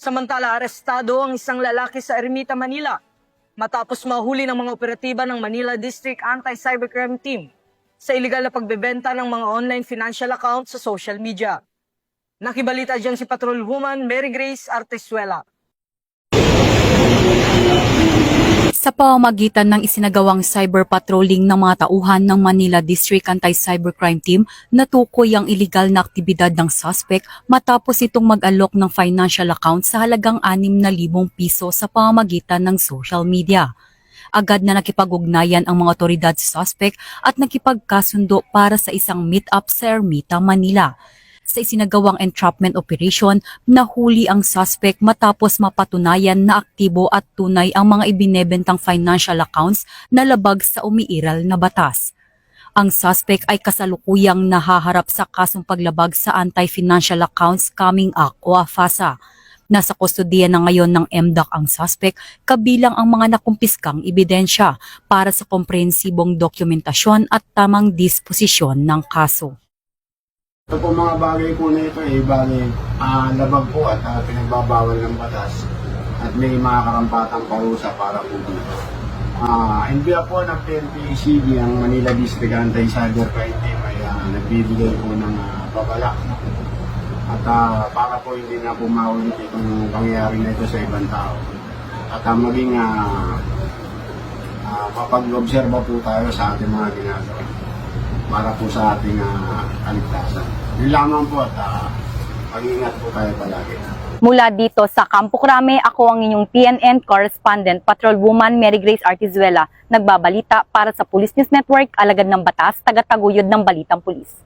Samantala, arestado ang isang lalaki sa Ermita, Manila matapos mahuli ng mga operatiba ng Manila District Anti-Cybercrime Team sa iligal na pagbebenta ng mga online financial accounts sa social media. Nakibalita dyan si Patrolwoman Mary Grace Artesuela. Sa pamamagitan ng isinagawang cyber patrolling ng mga tauhan ng Manila District Anti-Cybercrime Team, natukoy ang iligal na aktibidad ng suspect matapos itong mag-alok ng financial account sa halagang 6,000 piso sa pamamagitan ng social media. Agad na nakipag-ugnayan ang mga otoridad sa suspect at nakipagkasundo para sa isang meet-up sa Ermita, Manila. Sa isinagawang entrapment operation, nahuli ang suspect matapos mapatunayan na aktibo at tunay ang mga ibinebentang financial accounts na labag sa umiiral na batas. Ang suspect ay kasalukuyang nahaharap sa kasong paglabag sa Anti-Financial Accounts Coming Act o AFASA. Nasa kustodiya na ngayon ng MDAC ang suspect, kabilang ang mga nakumpiskang ebidensya para sa komprehensibong dokumentasyon at tamang disposisyon ng kaso. Ito po mga bagay po na ito bagay labag po at pinagbabawal ng batas at may mga karampatang parusa para po dito. NBI po ng PNP-ECB, ang Manila District Anti-Cybercrime Team ay nagbibigay po ng babala. At para po hindi na po maulit itong pangyayari na ito sa ibang tao. At maging mapag-obserba po tayo sa ating mga ginagawa para po sa ating kaligtasan. Yun lamang po at mag-ingat po tayo palagi. Mula dito sa Campo Crame, ako ang inyong PNN correspondent, Patrolwoman Mary Grace Artesuela, nagbabalita para sa Police News Network, alagad ng batas, tagataguyod ng Balitang Pulis.